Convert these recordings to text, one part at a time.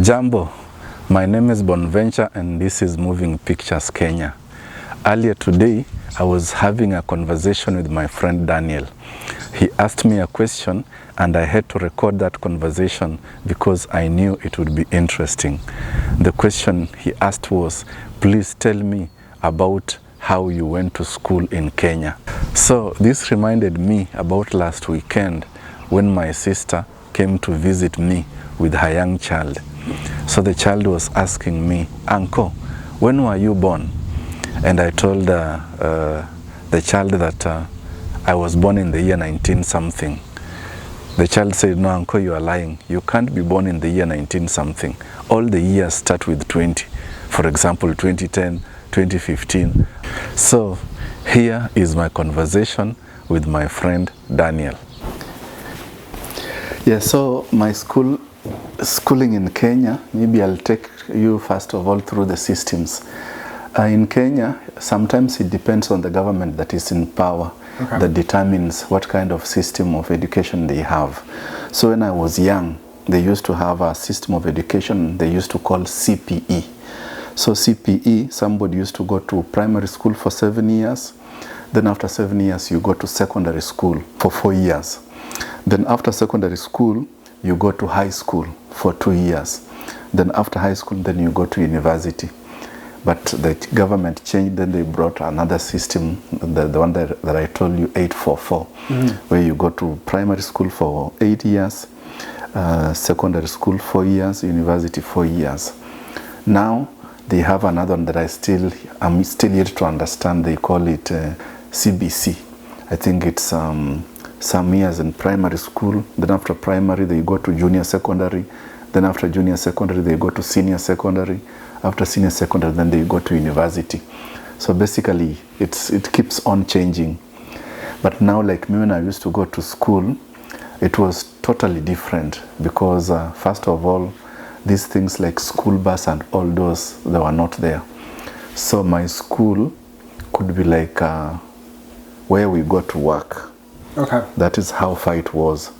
Jambo, my name is Bonventure and this is Moving Pictures Kenya. Earlier today, I was having a conversation with my friend Daniel. He asked me a question and I had to record that conversation because I knew it would be interesting. The question he asked was, please tell me about how you went to school in Kenya. So this reminded me about last weekend when my sister came to visit me with her young child. So the child was asking me, Uncle, when were you born? And I told the child that I was born in the year 19 something. The child said, no, Uncle, you are lying. You can't be born in the year 19 something. All the years start with 20. For example, 2010, 2015. So here is my conversation with my friend Daniel. Yeah, so my schooling in Kenya, maybe I'll take you first of all through the systems. In Kenya, sometimes it depends on the government that is in power, okay, that determines what kind of system of education they have. So when I was young, they used to have a system of education they used to call CPE. So CPE, somebody used to go to primary school for 7 years. Then after 7 years, you go to secondary school for 4 years. Then after secondary school, you go to high school for 2 years. Then after high school, then you go to university. But the government changed, then they brought another system, the one that I told you, 844, where you go to primary school for 8 years, secondary school 4 years, university 4 years. Now, they have another one that I'm still yet to understand. They call it CBC. I think it's some years in primary school. Then after primary, they go to junior secondary. Then after junior secondary, they go to senior secondary. After senior secondary, then they go to university. So basically, it keeps on changing. But now, like me, when I used to go to school, it was totally different because first of all, these things like school bus and all those, they were not there. So my school could be like where we go to work. Okay. That is how far it was.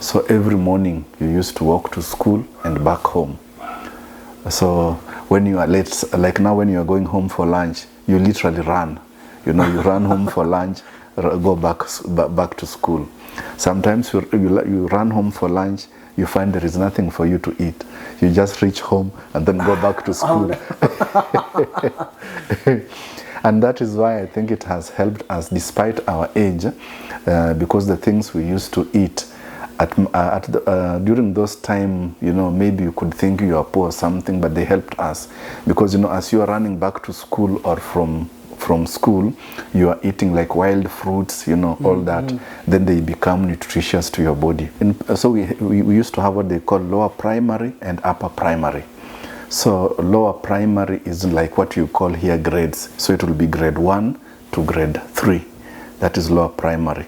So every morning you used to walk to school and back home. So when you are late, like now when you are going home for lunch, you literally run. You know, you run home for lunch, go back to school. Sometimes you run home for lunch, you find there is nothing for you to eat. You just reach home and then go back to school. Oh, no. And that is why I think it has helped us despite our age, because the things we used to eat during those time, you know, maybe you could think you are poor or something, but they helped us because, you know, as you are running back to school or from school, you are eating like wild fruits, you know, all that. Then they become nutritious to your body. And so we used to have what they call lower primary and upper primary. So lower primary is like what you call here grades. So it will be grade 1 to grade 3. That is lower primary.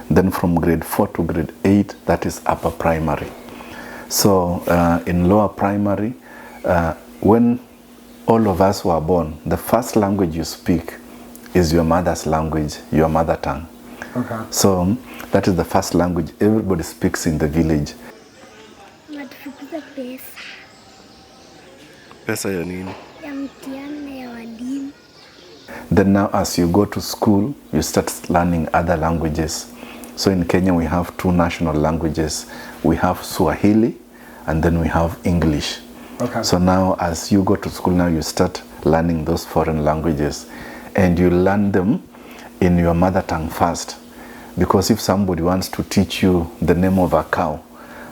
Then from grade 4 to grade 8, that is upper primary. So in lower primary, when all of us were born, the first language you speak is your mother's language, your mother tongue. Okay. So that is the first language everybody speaks in the village. Pesa ya nini? Ya mtihani na ya walimu. Then now as you go to school, you start learning other languages. So in Kenya we have 2 national languages. We have Swahili and then we have English. Okay. So now as you go to school now, you start learning those foreign languages. And you learn them in your mother tongue first. Because if somebody wants to teach you the name of a cow,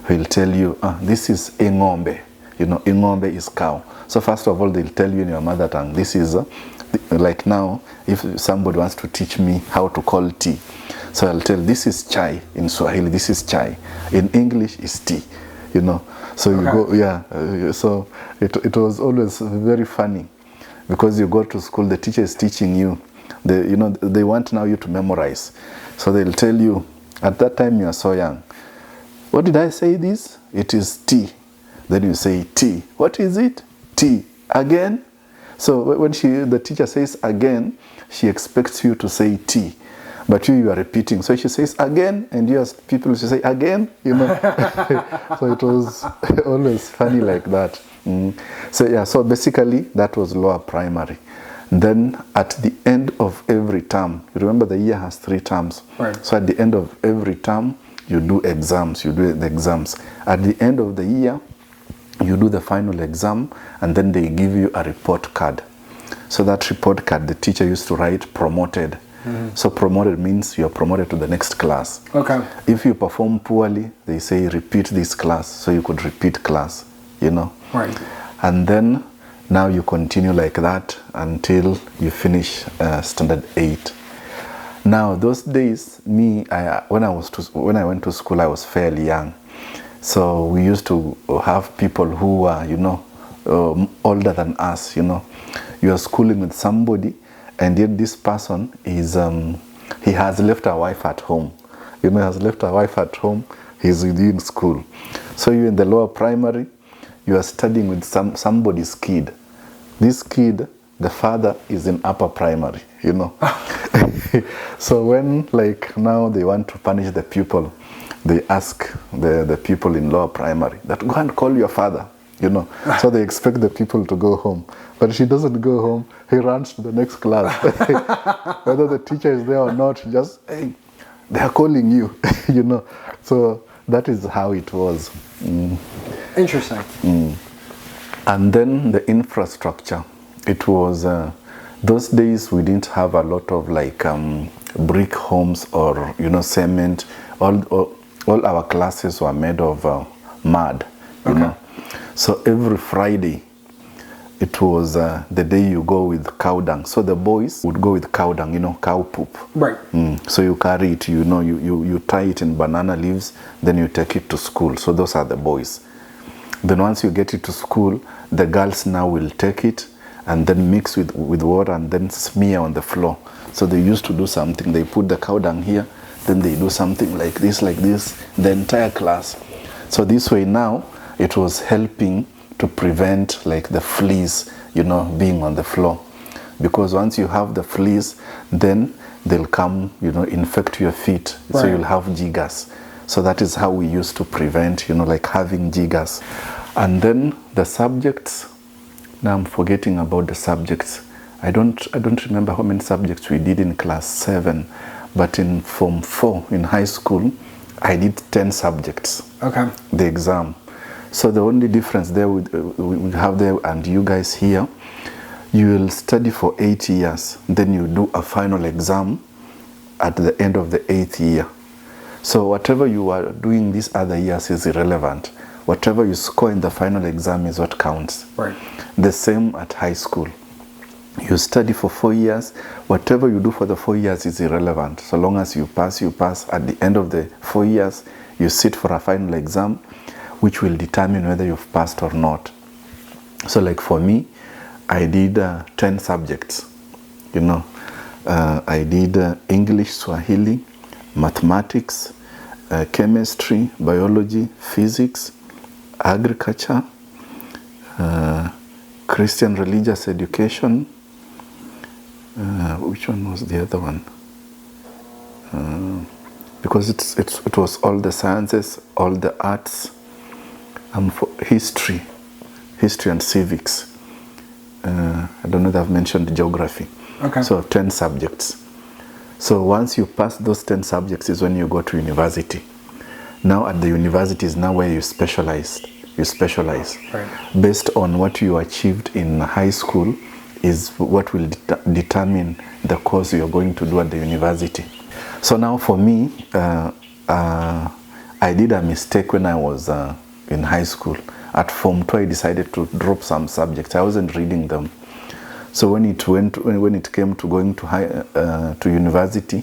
he'll tell you, this is ingombe. You know, ingombe is cow. So first of all, they'll tell you in your mother tongue, this is, like now, if somebody wants to teach me how to call tea, so I'll tell, this is chai in Swahili, this is chai. In English, is tea, you know. So you go, yeah, so it was always very funny because you go to school, the teacher is teaching you, you know, they want now you to memorize. So they'll tell you, at that time you are so young, what did I say this? It is tea. Then you say tea. What is it? Tea. Again? So when the teacher says again, she expects you to say tea. But you are repeating. So she says again, and you as people, she say again, you know. So it was always funny like that. So yeah, so basically that was lower primary. Then at the end of every term, you remember the year has 3 terms. Right. So at the end of every term, you do exams, you do the exams. At the end of the year, you do the final exam, and then they give you a report card. So that report card, the teacher used to write promoted. So promoted means you're promoted to the next class. Okay. If you perform poorly, they say repeat this class, so you could repeat class, you know. Right. And then now you continue like that until you finish standard 8. Now those days, when I went to school, I was fairly young. So we used to have people who were, you know, older than us, you know. You are schooling with somebody, and yet this person is, he has left a wife at home. You know, he has left a wife at home, he's with you in school. So you in the lower primary, you are studying with somebody's kid. This kid, the father is in upper primary, you know. So when, like, now they want to punish the pupil, they ask the people in lower primary that go and call your father, you know. So they expect the people to go home. But she doesn't go home, he runs to the next class. Whether the teacher is there or not, just, hey, they are calling you, you know. So that is how it was. Interesting. And then the infrastructure. It was, those days we didn't have a lot of like brick homes or, you know, cement. All our classes were made of mud, you know. So every Friday, it was the day you go with cow dung. So the boys would go with cow dung, you know, cow poop. Right. So you carry it, you know, you tie it in banana leaves, then you take it to school. So those are the boys. Then once you get it to school, the girls now will take it and then mix with water and then smear on the floor. So they used to do something. They put the cow dung here, then they do something like this, the entire class. So this way now, it was helping to prevent like the fleas, you know, being on the floor. Because once you have the fleas, then they'll come, you know, infect your feet. Right. So you'll have jiggers. So that is how we used to prevent, you know, like having jiggers. And then the subjects, now I'm forgetting about the subjects. I don't remember how many subjects we did in class 7, but in Form 4 in high school, I did 10 subjects. Okay. The exam. So the only difference there we have there and you guys here, you will study for 8 years, then you do a final exam at the end of the 8th year. So whatever you are doing these other years is irrelevant. Whatever you score in the final exam is what counts. Right. The same at high school. You study for 4 years. Whatever you do for the 4 years is irrelevant. So long as you pass, you pass. At the end of the 4 years, you sit for a final exam, which will determine whether you've passed or not. So like for me, I did 10 subjects. You know, I did English, Swahili, mathematics, chemistry, biology, physics, agriculture, Christian religious education. Which one was the other one? Because it was all the sciences, all the arts, for history and civics. I don't know if I've mentioned geography. Okay. So 10 subjects. So once you pass those 10 subjects is when you go to university. Now at the university is now where you specialize. You specialize. Right. Based on what you achieved in high school is what will determine the course you're going to do at the university. So now for me, I did a mistake when I was in high school. At Form 2, I decided to drop some subjects. I wasn't reading them. So when it came to going to university,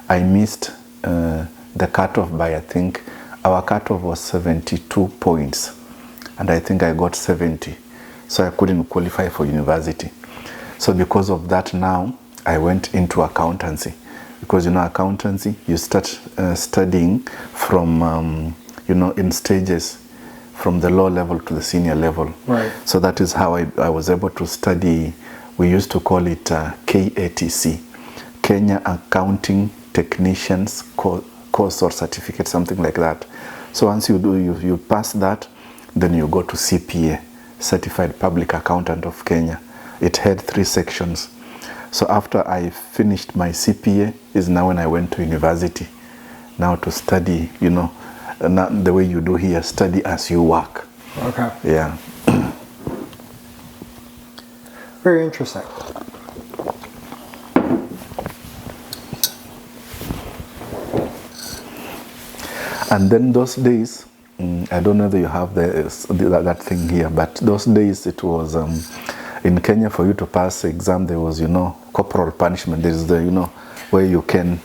I missed the cutoff by, I think, our cutoff was 72 points. And I think I got 70. So I couldn't qualify for university. So because of that now, I went into accountancy. Because, you know, accountancy, you start studying from, you know, in stages, from the low level to the senior level. Right. So that is how I was able to study. We used to call it KATC, Kenya Accounting Technicians Course or Certificate, something like that. So once you pass that, then you go to CPA, certified public accountant of Kenya. It had 3 sections. So after I finished my CPA is now when I went to university. Now to study, not the way you do here, study as you work. Okay. Yeah. Very interesting. And then those days, I don't know whether you have that thing here, but those days it was in Kenya, for you to pass the exam, there was, corporal punishment. There is the, where you can,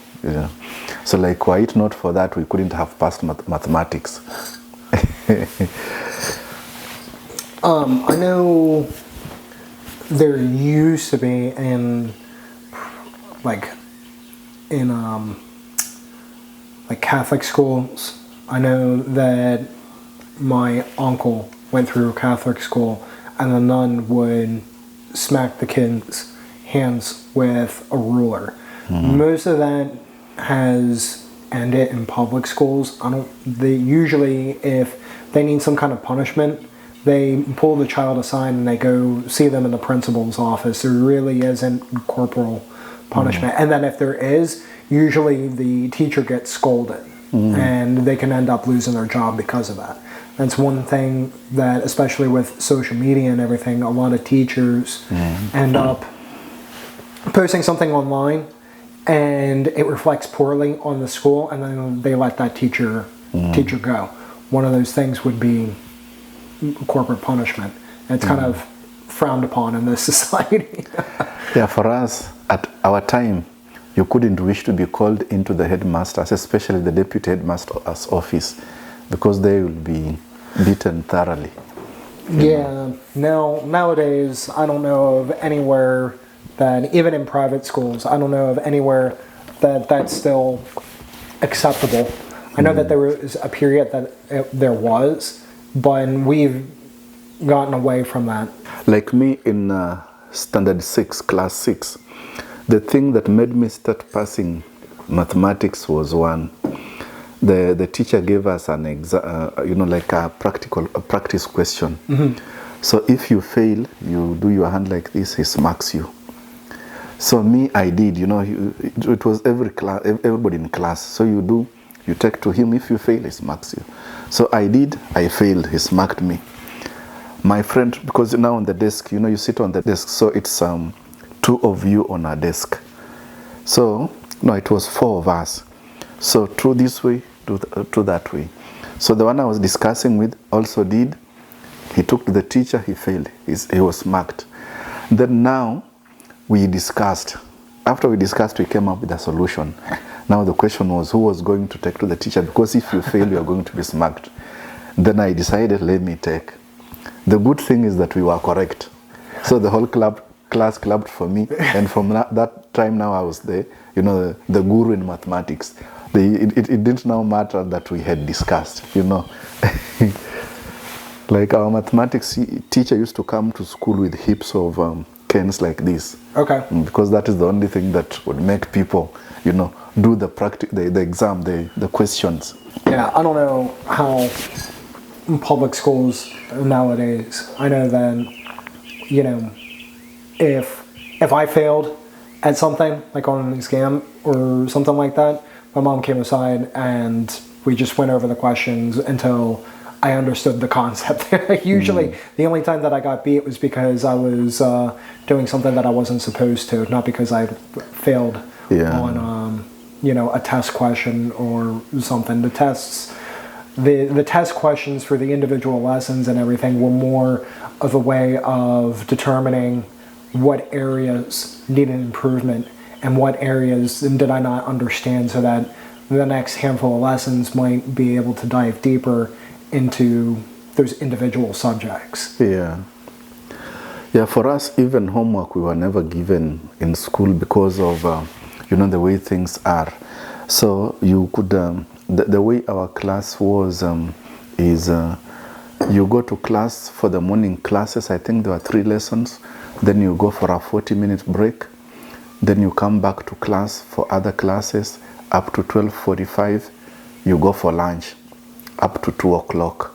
So like, were it not for that, we couldn't have passed mathematics. I know there used to be in Catholic schools. I know that my uncle went through a Catholic school, and the nun would smack the kids' hands with a ruler. Most of that has ended in public schools. They usually, if they need some kind of punishment, they pull the child aside and they go see them in the principal's office. There really isn't corporal punishment. And then if there is, usually the teacher gets scolded and they can end up losing their job because of that. That's one thing that, especially with social media and everything, a lot of teachers end up posting something online and it reflects poorly on the school, and then they let that teacher go. One of those things would be corporate punishment. And it's kind of frowned upon in this society. Yeah, for us, at our time, you couldn't wish to be called into the headmaster's, especially the deputy headmaster's office, because they will be beaten thoroughly. Yeah, nowadays, I don't know of anywhere that, even in private schools, I don't know of anywhere that that's still acceptable. I know that there was a period that there was, but we've gotten away from that. Like me in standard 6, class 6, the thing that made me start passing mathematics was one. The teacher gave us an exam, like a practice question. So if you fail, you do your hand like this, he smacks you. So me, I did, it was everybody in class. So you take to him, if you fail, he smacks you. So I failed, he smacked me. My friend, because now on the desk, you sit on the desk, so it's 2 of you on a desk. So, no, it was 4 of us. So, 2 this way, 2 that way. So, the one I was discussing with also did. He took to the teacher, he failed. He was smacked. Then now, we discussed. After we discussed, we came up with a solution. Now the question was who was going to take to the teacher, because if you fail, you are going to be smacked. Then I decided, let me take. The good thing is that we were correct. So the whole class clapped for me, and from that time now I was the guru in mathematics. It didn't now matter that we had discussed, Like our mathematics teacher used to come to school with heaps of cans like this. Okay. Because that is the only thing that would make people, do the exam, the questions. Yeah, I don't know how public schools nowadays. I know that, if I failed at something, like on an exam or something like that, my mom came aside and we just went over the questions until I understood the concept. Usually, the only time that I got beat was because I was doing something that I wasn't supposed to, not because I failed on, a test question or something. The tests, the test questions for the individual lessons and everything were more of a way of determining what areas needed improvement and what areas did I not understand, so that the next handful of lessons might be able to dive deeper into those individual subjects. Yeah, for us, even homework we were never given in school because of, the way things are. So you could, the way our class was, is you go to class for the morning classes. I think there were 3 lessons. Then you go for a 40-minute break. Then you come back to class for other classes up to 12:45. You go for lunch up to 2 o'clock.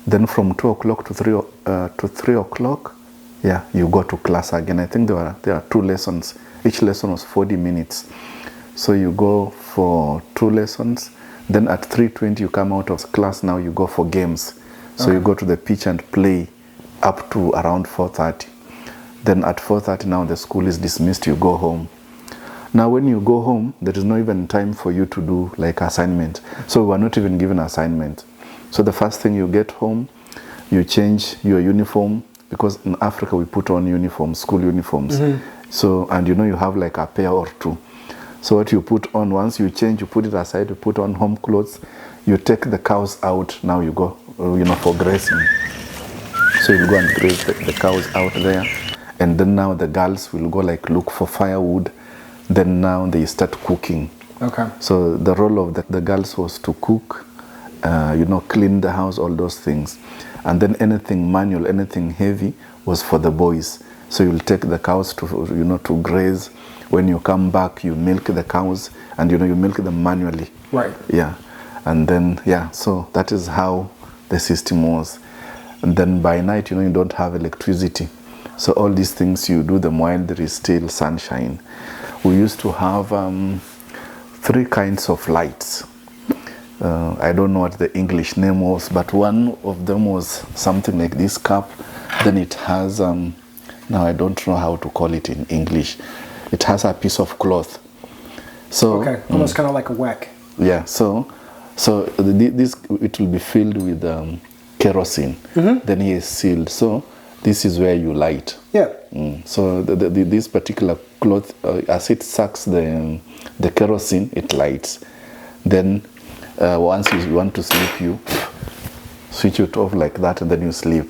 Then from 2 o'clock to 3 o'clock, yeah, you go to class again. I think there are 2 lessons. Each lesson was 40 minutes. So you go for 2 lessons. Then at 3:20 you come out of class. Now you go for games. So you go to the pitch and play up to around 4:30. Then at 4:30 now the school is dismissed. You go home. Now when you go home, there is no even time for you to do like assignment. So we were not even given assignment. So the first thing you get home, you change your uniform, because in Africa we put on uniforms, school uniforms. So, and you have like a pair or 2. So what you put on, once you change, you put it aside, you put on home clothes, you take the cows out, now you go, for grazing. So you go and graze the cows out there. And then now the girls will go like look for firewood. Then now they start cooking. Okay. So the role of the girls was to cook, clean the house, all those things. And then anything manual, anything heavy was for the boys. So you'll take the cows to graze. When you come back, you milk the cows, and you milk them manually. Right. Yeah. And then, so that is how the system was. And then by night, you don't have electricity. So all these things, you do them while there is still sunshine. We used to have 3 kinds of lights. I don't know what the English name was, but one of them was something like this cup. Then it has, now I don't know how to call it in English. It has a piece of cloth. So okay, almost kind of like a wick. Yeah. So this, it will be filled with kerosene. Then it is sealed. So this is where you light. Yeah. So this particular cloth, as it sucks the kerosene, it lights. Then once you want to sleep, you switch it off like that, and then you sleep.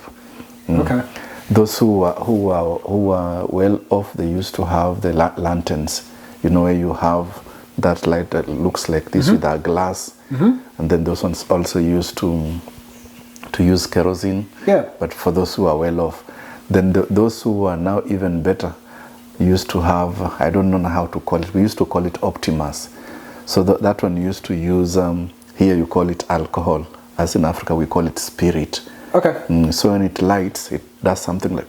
Okay. Those who are well off, they used to have the lanterns, where you have that light that looks like this with a glass. And then those ones also used to use kerosene. Yeah. But for those who are well off, then those who are now even better used to have, I don't know how to call it, we used to call it Optimus. So that one used to use, here you call it alcohol, as in Africa we call it spirit. Okay. So when it lights, it does something like,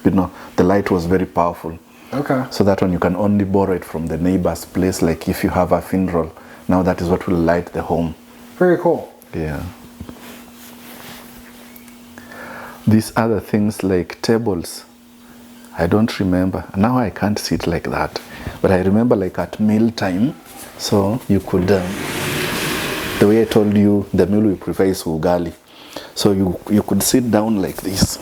the light was very powerful. Okay. So that one you can only borrow it from the neighbor's place, like if you have a funeral. Now that is what will light the home. Very cool. Yeah. These other things like tables, I don't remember. Now I can't sit like that. But I remember like at meal time, so you could, the way I told you, the meal we prefer is ugali. So you could sit down like this.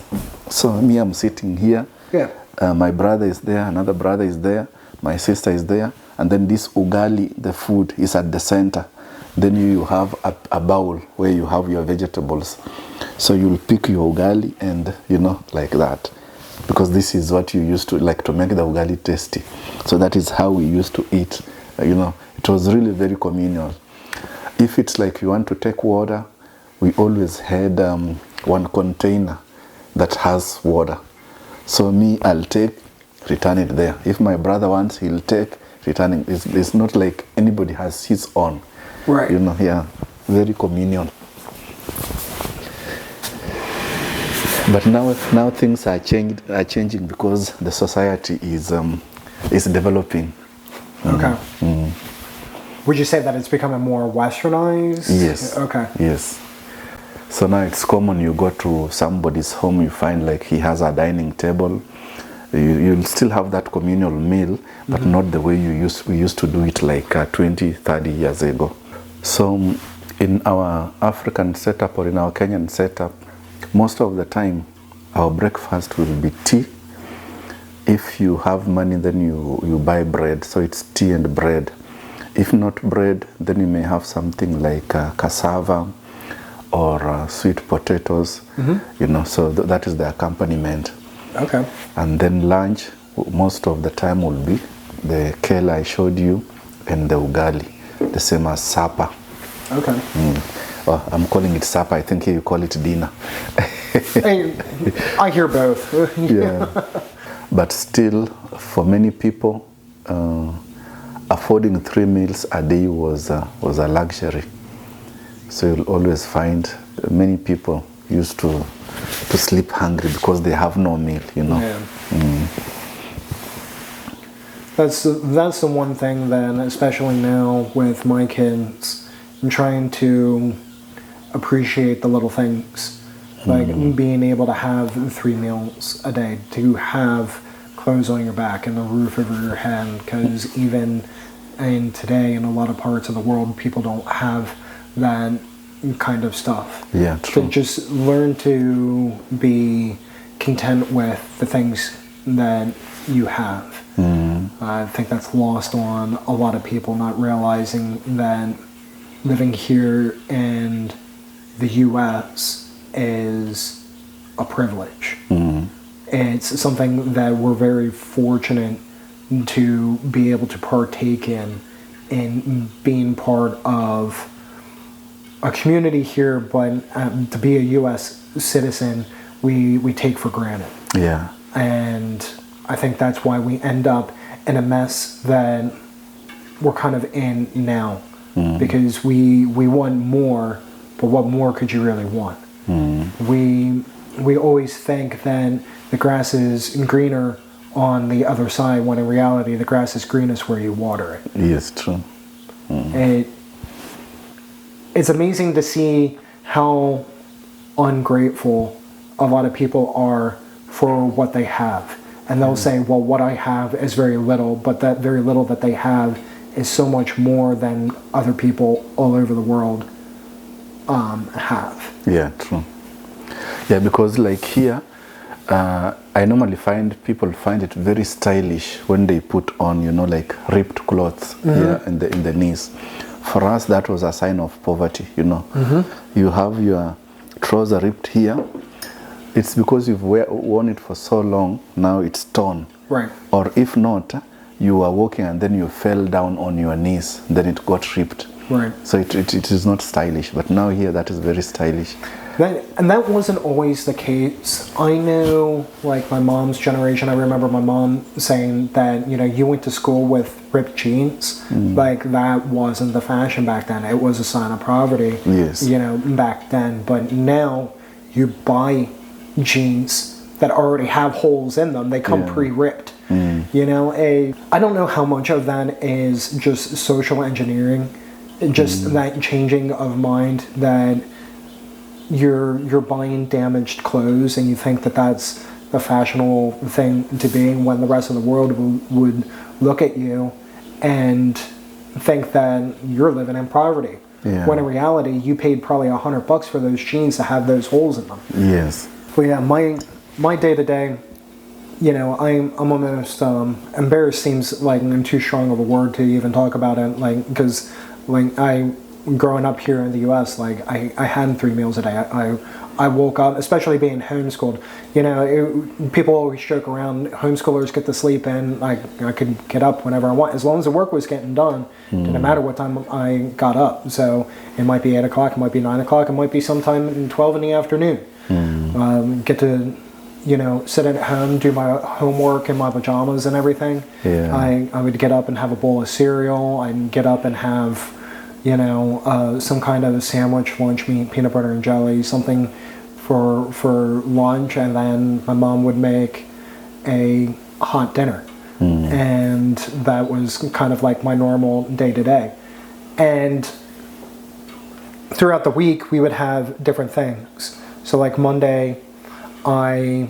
So me, I'm sitting here. Yeah. My brother is there, another brother is there, my sister is there, and then this ugali, the food, is at the center. Then you have a bowl where you have your vegetables. So you'll pick your ugali and, like that. Because this is what you used to like to make the ugali tasty. So that is how we used to eat. It was really very communal. If it's like you want to take water, we always had one container that has water. So me, I'll take, return it there. If my brother wants, he'll take, returning. It's not like anybody has his own. Right. Very communal. But now things are changing because the society is developing. Okay. Would you say that it's becoming more westernized? Yes. Okay. Yes. So now it's common, you go to somebody's home, you find like he has a dining table. You'll still have that communal meal, but not the way we used to do it like 20, 30 years ago. So in our African setup or in our Kenyan setup, most of the time our breakfast will be tea. If you have money, then you buy bread. So it's tea and bread. If not bread, then you may have something like cassava or sweet potatoes, so that is the accompaniment. Okay. And then lunch, most of the time will be the kale I showed you and the ugali, the same as supper. Okay. Well, I'm calling it supper. I think you call it dinner. I hear both. Yeah. But still, for many people, affording 3 meals a day was a luxury. So you'll always find many people used to sleep hungry because they have no meal, you know. Yeah. That's the one thing then, especially now with my kids, I'm trying to appreciate the little things, like being able to have 3 meals a day, to have clothes on your back and a roof over your head, because even in today in a lot of parts of the world, people don't have that kind of stuff. Yeah, true. To just learn to be content with the things that you have. I think that's lost on a lot of people, not realizing that living here in the U.S. is a privilege. It's something that we're very fortunate to be able to partake in being part of a community here, but to be a U.S. citizen, we take for granted. Yeah. And I think that's why we end up in a mess that we're kind of in now, because we want more, but what more could you really want? We always think that the grass is greener on the other side, when in reality the grass is greenest where you water it. Yes, true. It's amazing to see how ungrateful a lot of people are for what they have. And they'll say, well, what I have is very little, but that very little that they have is so much more than other people all over the world have. Yeah, true. Yeah, because like here, I normally find people find it very stylish when they put on, you know, like ripped clothes here in the knees. For us, that was a sign of poverty, you know. You have your trouser ripped here. It's because you've worn it for so long, now it's torn. Right. Or if not, you are walking and then you fell down on your knees, then it got ripped. Right. So it is not stylish, but now here that is very stylish. That wasn't always the case. I know, like my mom's generation, I remember my mom saying that, you know, you went to school with ripped jeans. Like that wasn't the fashion back then. It was a sign of poverty. Yes. You know, back then. But now you buy jeans that already have holes in them. They come pre-ripped. You know, I don't know how much of that is just social engineering, just that changing of mind, that you're buying damaged clothes and you think that that's the fashionable thing to be, when the rest of the world would look at you and think that you're living in poverty. Yeah. When in reality, you paid probably $100 for those jeans to have those holes in them. Yes. But yeah, my day to day, you know, I'm almost embarrassed. Seems like I'm too strong of a word to even talk about it. Like, because like growing up here in the U.S., like I had 3 meals a day. I woke up, especially being homeschooled. You know, people always joke around, homeschoolers get to sleep in. I could get up whenever I want, as long as the work was getting done. Didn't matter what time I got up. So it might be 8 o'clock, it might be 9 o'clock, it might be sometime in 12 in the afternoon. Get to, you know, sit at home, do my homework in my pajamas and everything. Yeah. I would get up and have a bowl of cereal. I'd get up and have, you know, some kind of a sandwich, lunch meat, peanut butter and jelly, something for lunch, and then my mom would make a hot dinner. And that was kind of like my normal day to day. And throughout the week, we would have different things. So like Monday, I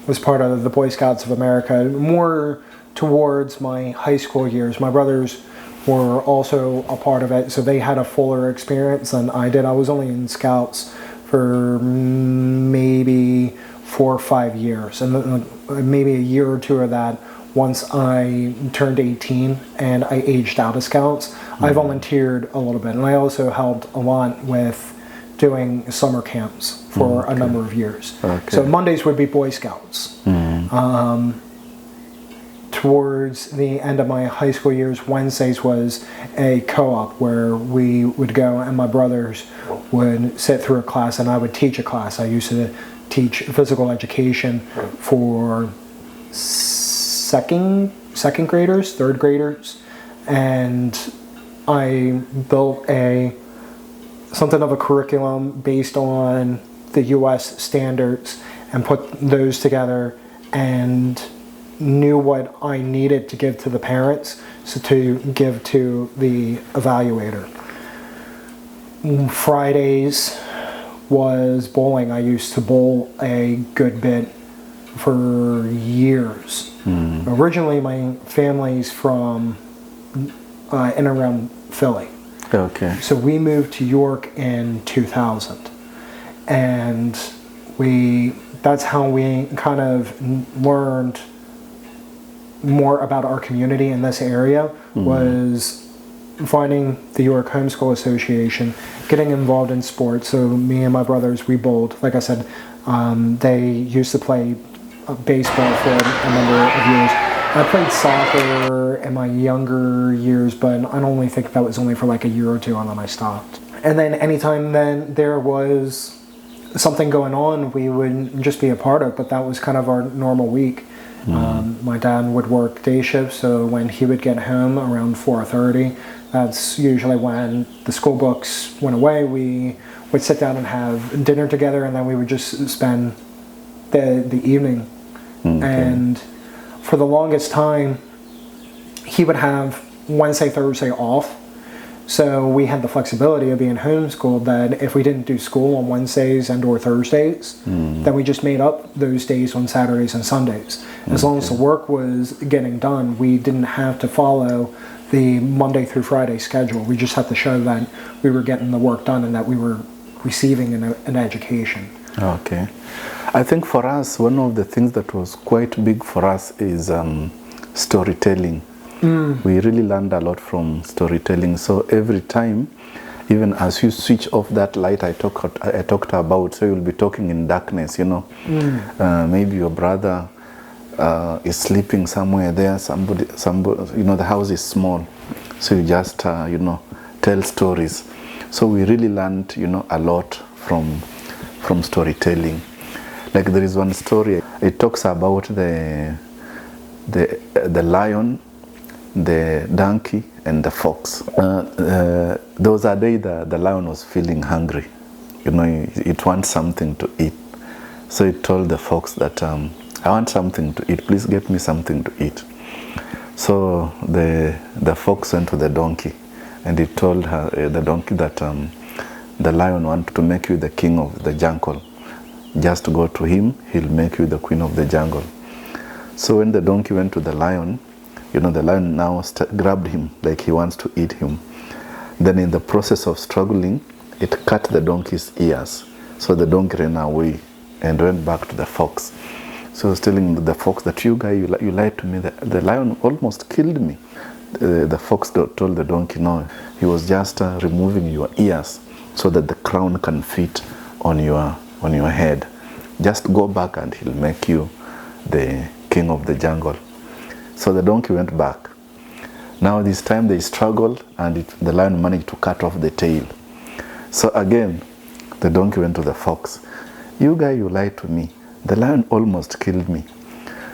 was part of the Boy Scouts of America, more towards my high school years. My brothers were also a part of it, so they had a fuller experience than I did. I was only in Scouts for maybe 4 or 5 years, and maybe a year or two of that once I turned 18 and I aged out of Scouts. I volunteered a little bit, and I also helped a lot with doing summer camps for a number of years. So Mondays would be Boy Scouts. Towards the end of my high school years, Wednesdays was a co-op where we would go and my brothers would sit through a class and I would teach a class. I used to teach physical education for second graders, third graders, and I built a something of a curriculum based on the U.S. standards and put those together and knew what I needed to give to the parents, so to give to the evaluator. Fridays was bowling. I used to bowl a good bit for years. Originally, my family's from in and around Philly. Okay. So we moved to York in 2000. And that's how we kind of learned more about our community in this area, was finding the York Homeschool Association, getting involved in sports. So me and my brothers, we bowled. Like I said, they used to play baseball for a number of years. I played soccer in my younger years, but I only think that was only for like a year or two, and then I stopped. And then anytime then there was something going on, we would just be a part of, but that was kind of our normal week. My dad would work day shifts, so when he would get home around 4:30, that's usually when the school books went away. We would sit down and have dinner together, and then we would just spend the evening. And for the longest time, he would have Wednesday, Thursday off. So we had the flexibility of being homeschooled that if we didn't do school on Wednesdays and or Thursdays, then we just made up those days on Saturdays and Sundays. As long as the work was getting done, we didn't have to follow the Monday through Friday schedule. We just had to show that we were getting the work done and that we were receiving an education. Okay. I think for us, one of the things that was quite big for us is storytelling. We really learned a lot from storytelling. So every time, even as you switch off that light I talked about, so you'll be talking in darkness, you know. Maybe your brother is sleeping somewhere there, somebody, you know, the house is small. So you just, you know, tell stories. So we really learned, you know, a lot from storytelling. Like there is one story, it talks about the lion, the donkey, and the fox. There was a day the lion was feeling hungry. You know, it wants something to eat. So it told the fox that, I want something to eat, please get me something to eat. So the fox went to the donkey, and it told the donkey that the lion wanted to make you the king of the jungle. Just go to him, he'll make you the queen of the jungle. So when the donkey went to the lion, you know, the lion now grabbed him like he wants to eat him. Then in the process of struggling, it cut the donkey's ears. So the donkey ran away and went back to the fox. So I was telling the fox that you lied to me, the lion almost killed me. The fox told the donkey, no, he was just removing your ears so that the crown can fit on your head. Just go back and he'll make you the king of the jungle. So the donkey went back. Now this time they struggled, and the lion managed to cut off the tail. So again, the donkey went to the fox. You lied to me. The lion almost killed me.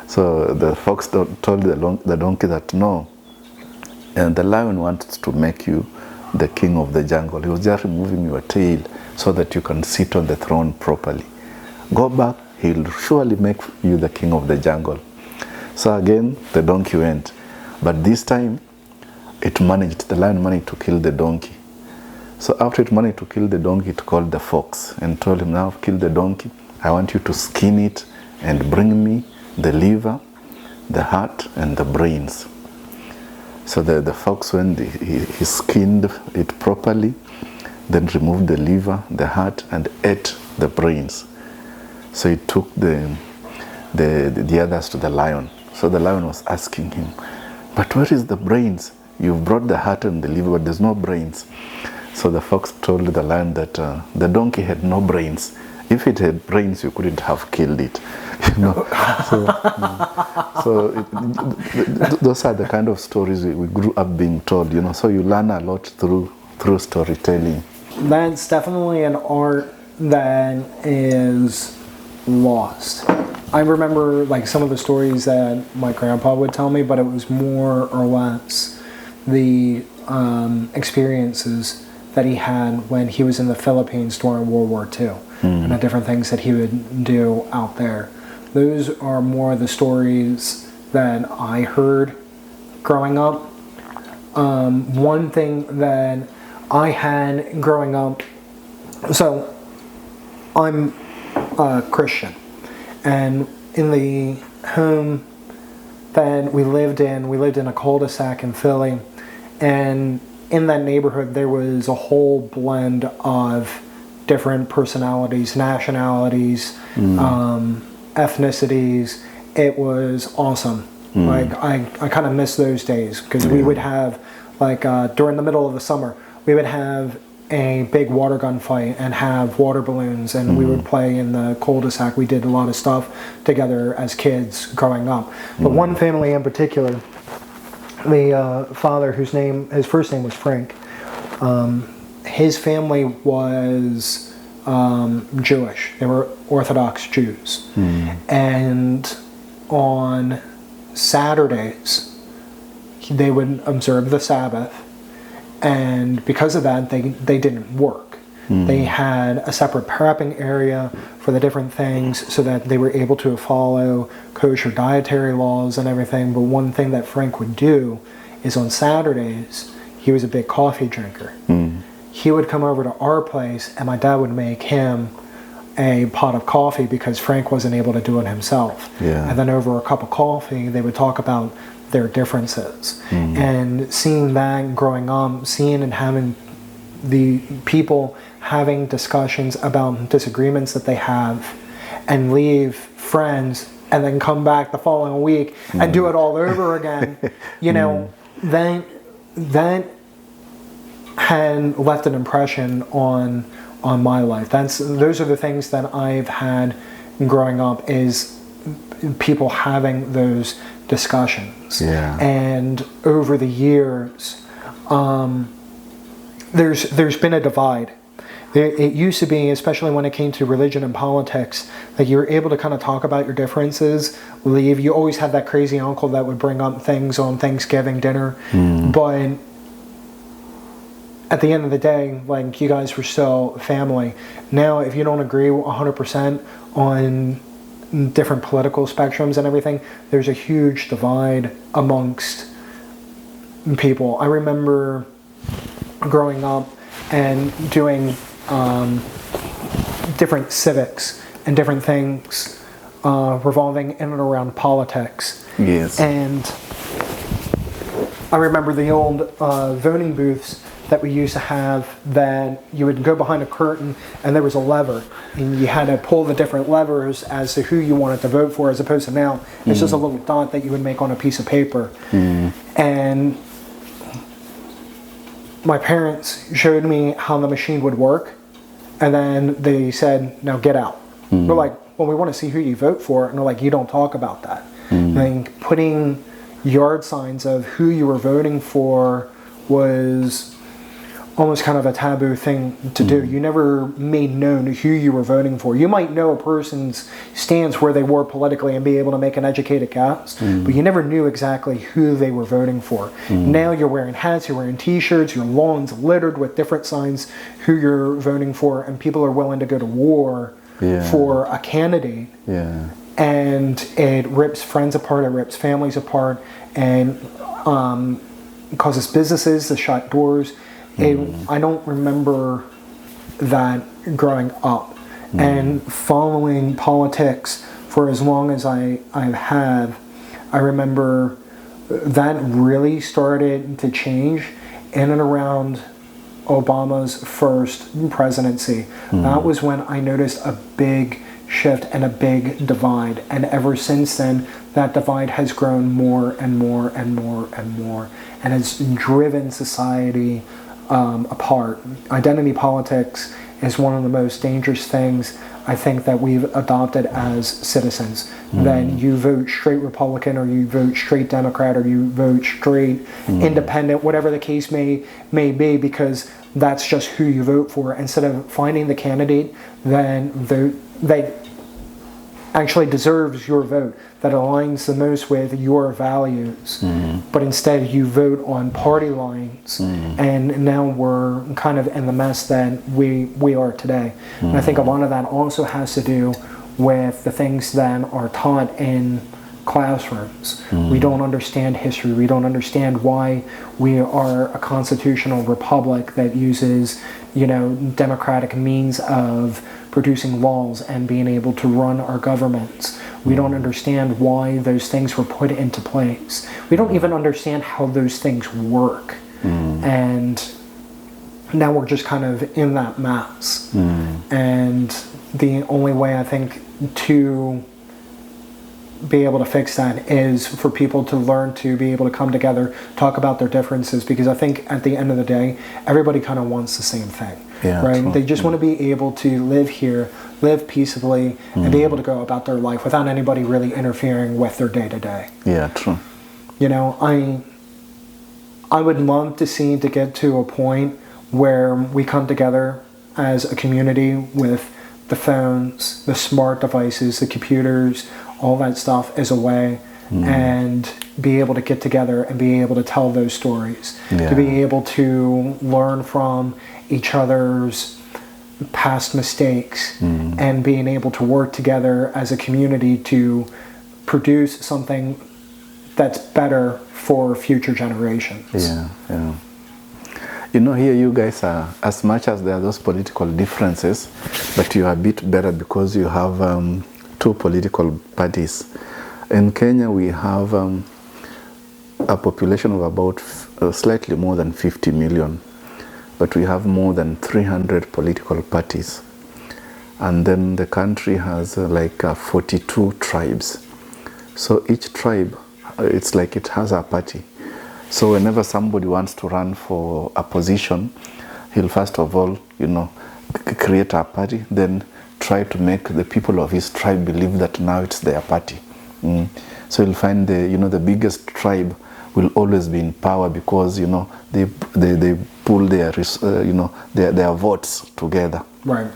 So the fox told the donkey that no, and the lion wants to make you the king of the jungle. He was just removing your tail so that you can sit on the throne properly. Go back, he'll surely make you the king of the jungle. So again, the donkey went. But this time, the lion managed to kill the donkey. So after it managed to kill the donkey, it called the fox and told him, now kill the donkey. I want you to skin it and bring me the liver, the heart, and the brains. So the fox went, he skinned it properly, then removed the liver, the heart, and ate the brains. So he took the others to the lion. So the lion was asking him, but where is the brains? You've brought the heart and the liver, but there's no brains. So the fox told the lion that the donkey had no brains. If it had brains, you couldn't have killed it. You know? Those are the kind of stories we grew up being told. You know, so you learn a lot through storytelling. That's definitely an art that is lost. I remember like some of the stories that my grandpa would tell me, but it was more or less the experiences that he had when he was in the Philippines during World War II, and the different things that he would do out there. Those are more the stories that I heard growing up. One thing that I had growing up, so I'm a Christian, and in the home that we lived in a cul-de-sac in Philly, and in that neighborhood there was a whole blend of different personalities, nationalities, ethnicities. It was awesome. Like I kind of miss those days, because we would have, like, during the middle of the summer, we would have a big water gun fight and have water balloons, and we would play in the cul-de-sac. We did a lot of stuff together as kids growing up. But one family in particular, the father, his first name was Frank, his family was Jewish. They were Orthodox Jews. And on Saturdays, they would observe the Sabbath, and because of that, they didn't work. They had a separate prepping area for the different things so that they were able to follow kosher dietary laws and everything. But one thing that Frank would do is on Saturdays, he was a big coffee drinker. He would come over to our place, and my dad would make him a pot of coffee because Frank wasn't able to do it himself. And then over a cup of coffee, they would talk about their differences. And seeing that growing up, seeing and having the people having discussions about disagreements that they have, and leave friends and then come back the following week and do it all over again, you know, that had left an impression on my life. Those are the things that I've had growing up, is people having those discussions. And over the years, there's been a divide. It used to be, especially when it came to religion and politics, that you were able to kind of talk about your differences, leave. You always had that crazy uncle that would bring up things on Thanksgiving dinner. But at the end of the day, like, you guys were still family. Now, if you don't agree 100% on different political spectrums and everything, there's a huge divide amongst people. I remember growing up and doing different civics and different things revolving in and around politics. And I remember the old voting booths that we used to have, that you would go behind a curtain and there was a lever, and you had to pull the different levers as to who you wanted to vote for, as opposed to now it's just a little dot that you would make on a piece of paper. And my parents showed me how the machine would work, and then they said, now get out. They're like, well, we want to see who you vote for. And they're like, you don't talk about that. Like, putting yard signs of who you were voting for was almost kind of a taboo thing to do. You never made known who you were voting for. You might know a person's stance where they were politically and be able to make an educated guess, but you never knew exactly who they were voting for. Now you're wearing hats, you're wearing t-shirts, your lawn's littered with different signs who you're voting for, and people are willing to go to war for a candidate. And it rips friends apart, it rips families apart, and causes businesses to shut doors. I don't remember that growing up. And following politics for as long as I have, I remember that really started to change in and around Obama's first presidency. That was when I noticed a big shift and a big divide. And ever since then, that divide has grown more and more and more and more, and has driven society apart. Identity politics is one of the most dangerous things I think that we've adopted as citizens. That you vote straight Republican, or you vote straight Democrat, or you vote straight independent, whatever the case may be, because that's just who you vote for, instead of finding the candidate then vote. actually deserves your vote, that aligns the most with your values, but instead you vote on party lines, and now we're kind of in the mess that we are today. And I think a lot of that also has to do with the things that are taught in classrooms. We don't understand history. We don't understand why we are a constitutional republic that uses, democratic means of producing laws and being able to run our governments. We don't understand why those things were put into place. We don't even understand how those things work. And now we're just kind of in that mess. And the only way I think to be able to fix that is for people to learn to be able to come together, talk about their differences, because I think at the end of the day, everybody kind of wants the same thing, right? True. They just want to be able to live here, live peaceably, and be able to go about their life without anybody really interfering with their day-to-day. Yeah, true. I would love to get to a point where we come together as a community with the phones, the smart devices, the computers, all that stuff as a way, and be able to get together and be able to tell those stories, to be able to learn from each other's past mistakes, and being able to work together as a community to produce something that's better for future generations. Yeah. Here you guys are, as much as there are those political differences, but you are a bit better because you have two political parties. In Kenya, we have a population of about slightly more than 50 million, but we have more than 300 political parties. And then the country has 42 tribes. So each tribe, it's like it has a party. So whenever somebody wants to run for a position, he'll first of all, create a party, then try to make the people of his tribe believe that now it's their party. So you'll find the biggest tribe will always be in power because they pull their votes together. Right.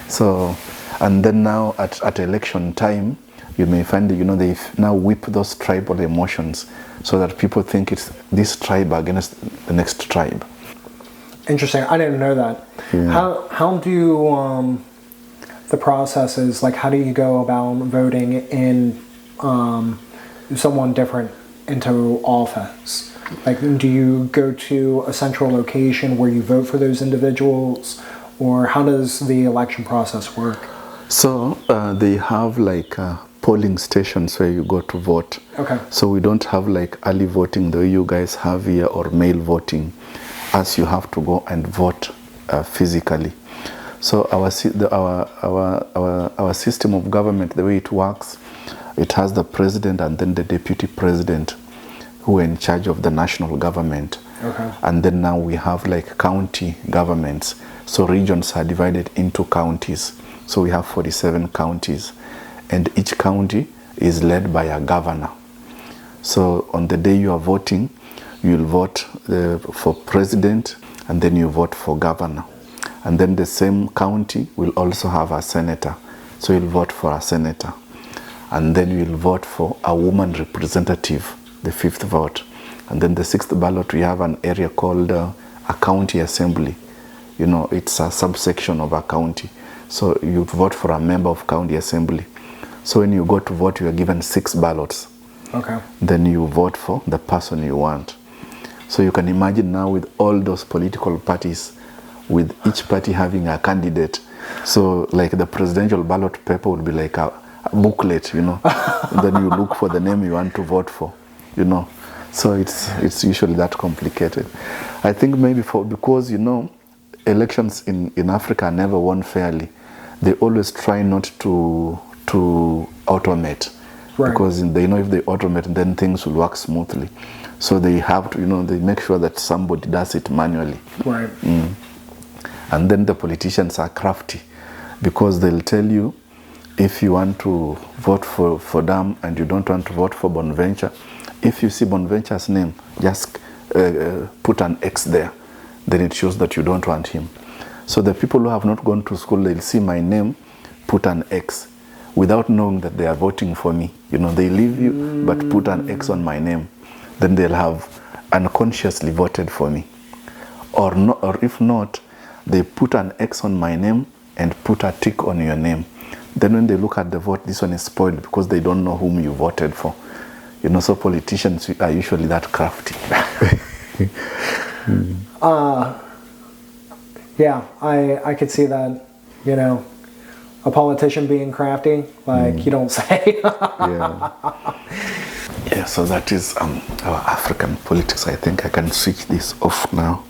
So, and then now at election time, you may find they now whip those tribal emotions so that people think it's this tribe against the next tribe. Interesting. I didn't know that. Yeah. How do the processes, how do you go about voting in someone different into office? Do you go to a central location where you vote for those individuals, or how does the election process work? So they have polling stations where you go to vote. Okay. So we don't have early voting the way you guys have here, or mail voting, as you have to go and vote physically. So our system of government, the way it works, it has the president and then the deputy president who are in charge of the national government. Okay. And then now we have county governments. So regions are divided into counties. So we have 47 counties. And each county is led by a governor. So on the day you are voting, you'll vote for president, and then you vote for governor. And then the same county will also have a senator. So you'll vote for a senator. And then you'll vote for a woman representative, the fifth vote. And then the sixth ballot, we have an area called a county assembly. It's a subsection of a county. So you vote for a member of county assembly. So when you go to vote, you are given 6 ballots. Okay. Then you vote for the person you want. So you can imagine now with all those political parties, with each party having a candidate. So the presidential ballot paper would be a booklet, Then you look for the name you want to vote for, So it's usually that complicated. I think maybe because elections in Africa are never won fairly. They always try not to automate, right? Because they know if they automate, then things will work smoothly. So they have to, they make sure that somebody does it manually. Right. And then the politicians are crafty, because they'll tell you, if you want to vote for them and you don't want to vote for Bonaventure, if you see Bonaventure's name, just put an X there. Then it shows that you don't want him. So the people who have not gone to school, they'll see my name, put an X. without knowing that they are voting for me. You know, they leave you but put an X on my name. Then they'll have unconsciously voted for me. Or if not, they put an X on my name and put a tick on your name. Then when they look at the vote, this one is spoiled because they don't know whom you voted for. You know, so politicians are usually that crafty. Yeah, I could see that, you know, a politician being crafty, like you don't say. Yeah, so that is our African politics. I think I can switch this off now.